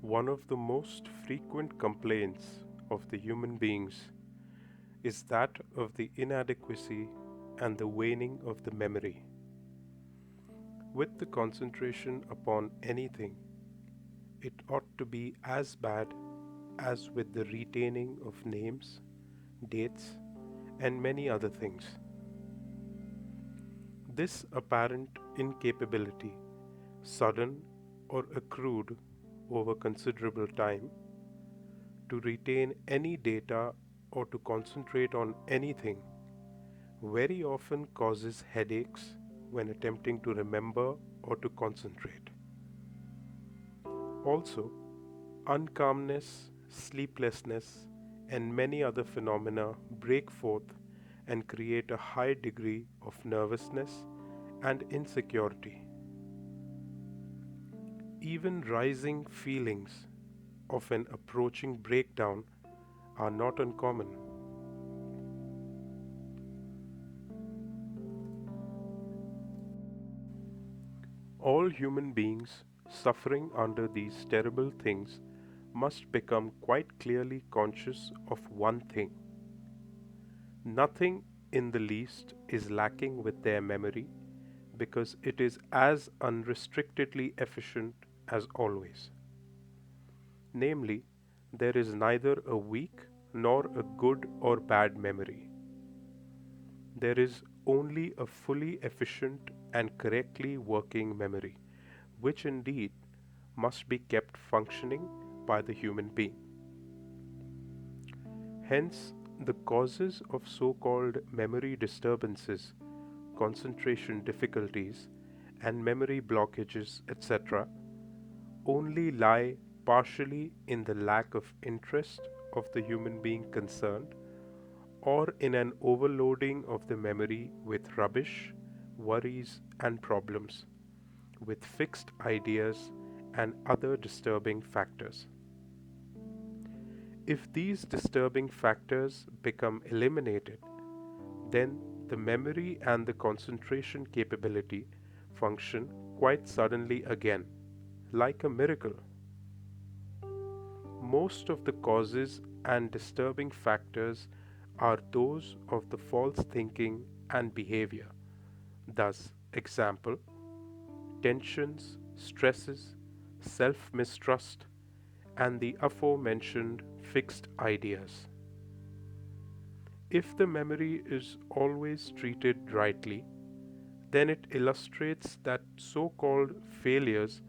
One of the most frequent complaints of the human beings is that of the inadequacy and the waning of the memory. With the concentration upon anything, it ought to be as bad as with the retaining of names, dates, and many other things. This apparent incapability, sudden or accrued over considerable time, to retain any data or to concentrate on anything, very often causes headaches when attempting to remember or to concentrate. Also, uncalmness, sleeplessness, and many other phenomena break forth and create a high degree of nervousness and insecurity. Even rising feelings of an approaching breakdown are not uncommon. All human beings suffering under these terrible things must become quite clearly conscious of one thing. Nothing in the least is lacking with their memory, because it is as unrestrictedly efficient as always. Namely, there is neither a weak nor a good or bad memory. There is only a fully efficient and correctly working memory, which indeed must be kept functioning by the human being. Hence, the causes of so-called memory disturbances, concentration difficulties, and memory blockages, etc., only lie partially in the lack of interest of the human being concerned, or in an overloading of the memory with rubbish, worries, and problems, with fixed ideas and other disturbing factors. If these disturbing factors become eliminated, then the memory and the concentration capability function quite suddenly again, like a miracle. Most of the causes and disturbing factors are those of the false thinking and behavior. Thus, example, tensions, stresses, self-mistrust, and the aforementioned fixed ideas. If the memory is always treated rightly, then it illustrates that so-called failures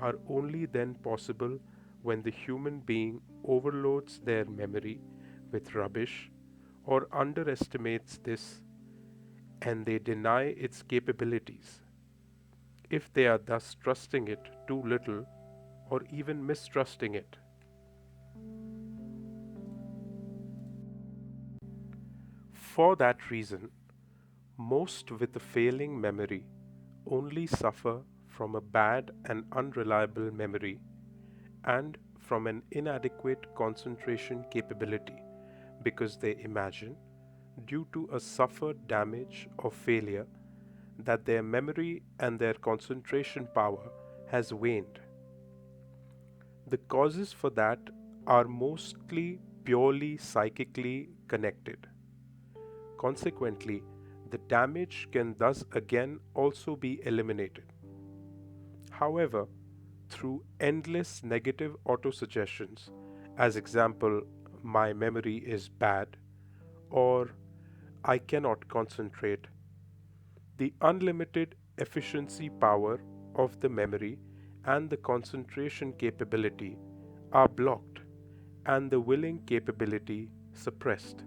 are only then possible when the human being overloads their memory with rubbish or underestimates this, and they deny its capabilities, if they are thus trusting it too little or even mistrusting it. For that reason, most with a failing memory only suffer from a bad and unreliable memory and from an inadequate concentration capability, because they imagine, due to a suffered damage or failure, that their memory and their concentration power has waned. The causes for that are mostly purely psychically connected. Consequently, the damage can thus again also be eliminated. However, through endless negative autosuggestions, as example, my memory is bad, or I cannot concentrate, the unlimited efficiency power of the memory and the concentration capability are blocked and the willing capability suppressed.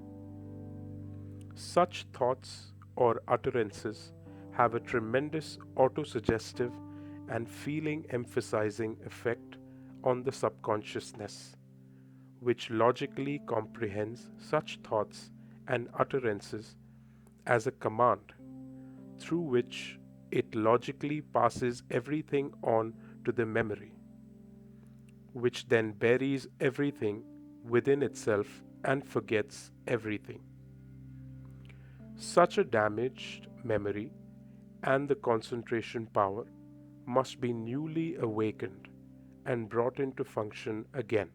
Such thoughts or utterances have a tremendous autosuggestive and feeling emphasizing effect on the subconsciousness, which logically comprehends such thoughts and utterances as a command, through which it logically passes everything on to the memory, which then buries everything within itself and forgets everything. Such a damaged memory and the concentration power must be newly awakened and brought into function again.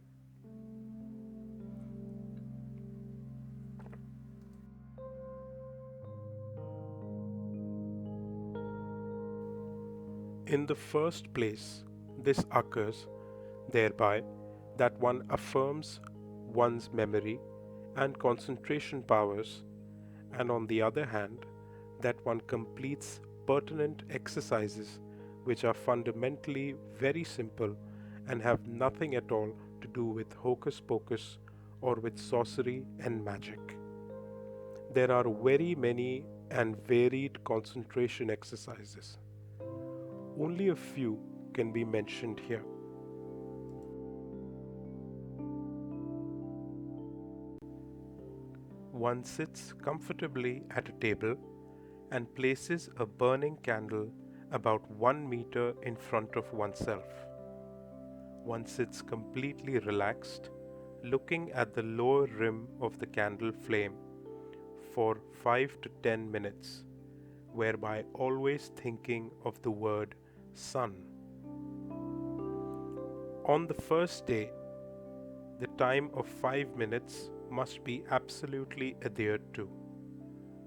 In the first place, this occurs thereby that one affirms one's memory and concentration powers, and on the other hand, that one completes pertinent exercises which are fundamentally very simple and have nothing at all to do with hocus pocus or with sorcery and magic. There are very many and varied concentration exercises. Only a few can be mentioned here. One sits comfortably at a table and places a burning candle about 1 meter in front of oneself. One sits completely relaxed, looking at the lower rim of the candle flame for 5 to 10 minutes, whereby always thinking of the word sun. On the first day, the time of 5 minutes must be absolutely adhered to,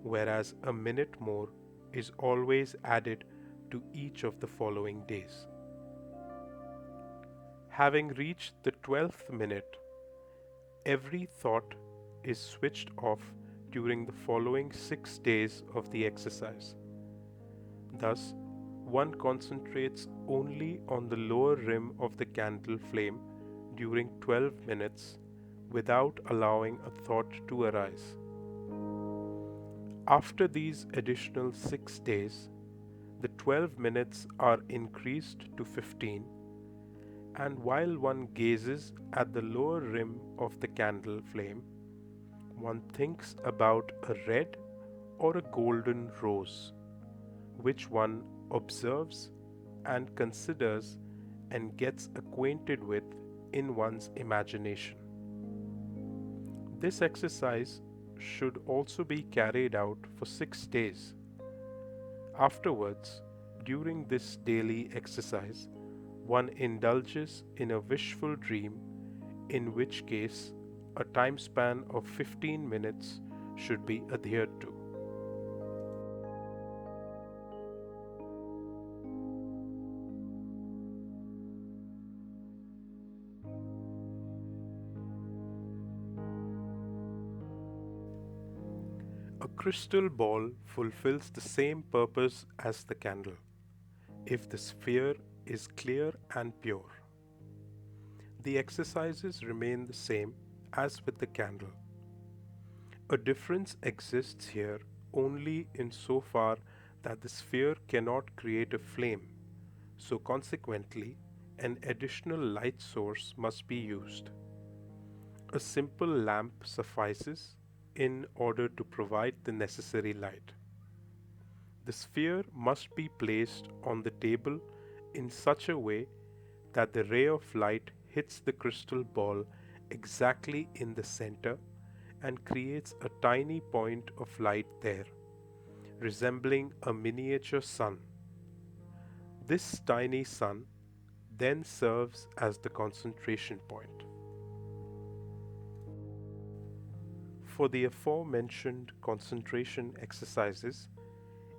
whereas a minute more is always added to each of the following days. Having reached the 12th minute, every thought is switched off during the following 6 days of the exercise. Thus, one concentrates only on the lower rim of the candle flame during 12 minutes without allowing a thought to arise. After these additional 6 days, the 12 minutes are increased to 15, and while one gazes at the lower rim of the candle flame, one thinks about a red or a golden rose, which one observes and considers and gets acquainted with in one's imagination. This exercise should also be carried out for 6 days. Afterwards, during this daily exercise, one indulges in a wishful dream, in which case a time span of 15 minutes should be adhered to. A crystal ball fulfills the same purpose as the candle, if the sphere is clear and pure. The exercises remain the same as with the candle. A difference exists here only in so far that the sphere cannot create a flame, so consequently, an additional light source must be used. A simple lamp suffices in order to provide the necessary light. The sphere must be placed on the table in such a way that the ray of light hits the crystal ball exactly in the center and creates a tiny point of light there, resembling a miniature sun. This tiny sun then serves as the concentration point. For the aforementioned concentration exercises,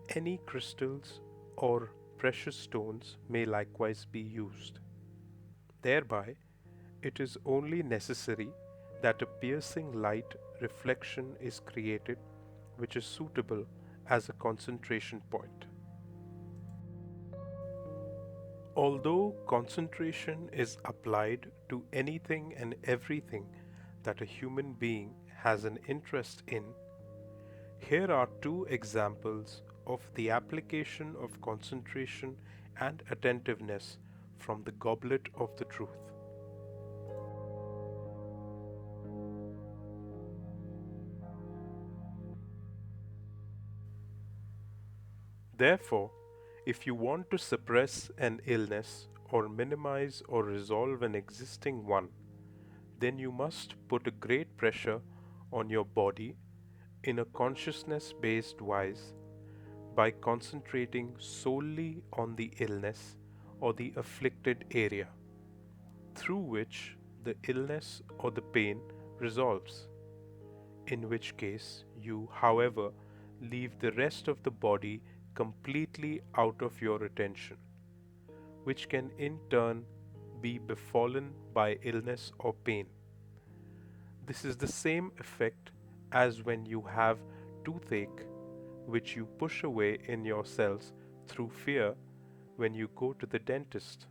any crystals or precious stones may likewise be used. Thereby, it is only necessary that a piercing light reflection is created which is suitable as a concentration point. Although concentration is applied to anything and everything that a human being has an interest in, here are two examples of the application of concentration and attentiveness from the goblet of the truth. Therefore, if you want to suppress an illness or minimize or resolve an existing one, then you must put a great pressure on your body in a consciousness-based wise by concentrating solely on the illness or the afflicted area, through which the illness or the pain resolves, in which case you, however, leave the rest of the body completely out of your attention, which can in turn be befallen by illness or pain. This is the same effect as when you have toothache, which you push away in yourselves through fear when you go to the dentist.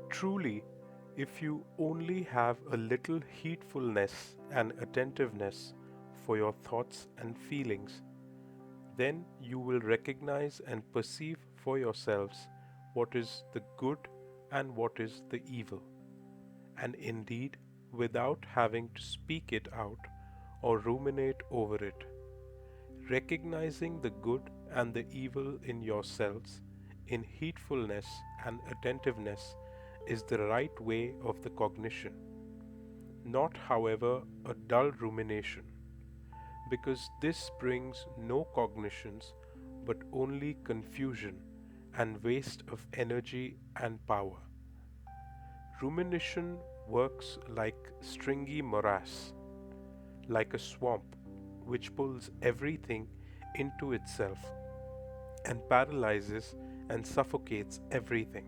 Truly, if you only have a little heedfulness and attentiveness for your thoughts and feelings, then you will recognize and perceive for yourselves what is the good and what is the evil, and indeed, without having to speak it out or ruminate over it, recognizing the good and the evil in yourselves in heedfulness and attentiveness is the right way of the cognition, not, however, a dull rumination, because this brings no cognitions but only confusion and waste of energy and power. Rumination works like stringy morass, like a swamp which pulls everything into itself and paralyzes and suffocates everything.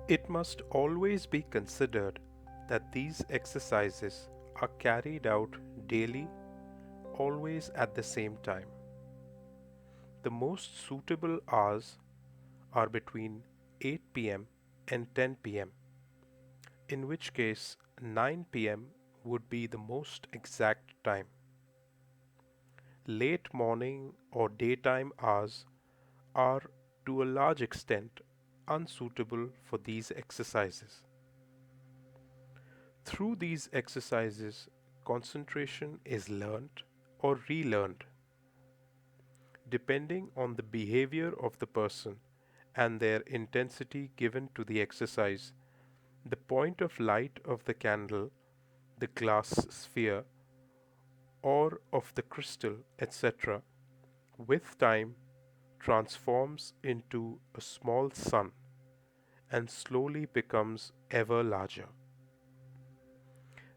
It must always be considered that these exercises are carried out daily, always at the same time. The most suitable hours are between 8 p.m. and 10 p.m., in which case 9 p.m. would be the most exact time. Late morning or daytime hours are to a large extent unsuitable for these exercises. Through these exercises, concentration is learnt or relearned, depending on the behavior of the person and their intensity given to the exercise. The point of light of the candle, the glass sphere, or of the crystal, etc., with time transforms into a small sun and slowly becomes ever larger.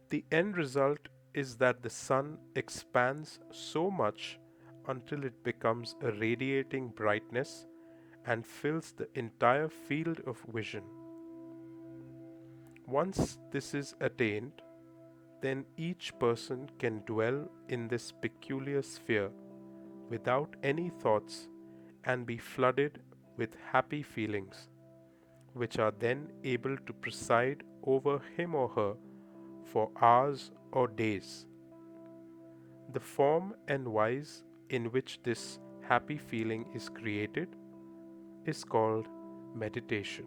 The end result is that the sun expands so much until it becomes a radiating brightness and fills the entire field of vision. Once this is attained, then each person can dwell in this peculiar sphere without any thoughts and be flooded with happy feelings, which are then able to preside over him or her for hours or days. The form and wise in which this happy feeling is created is called meditation.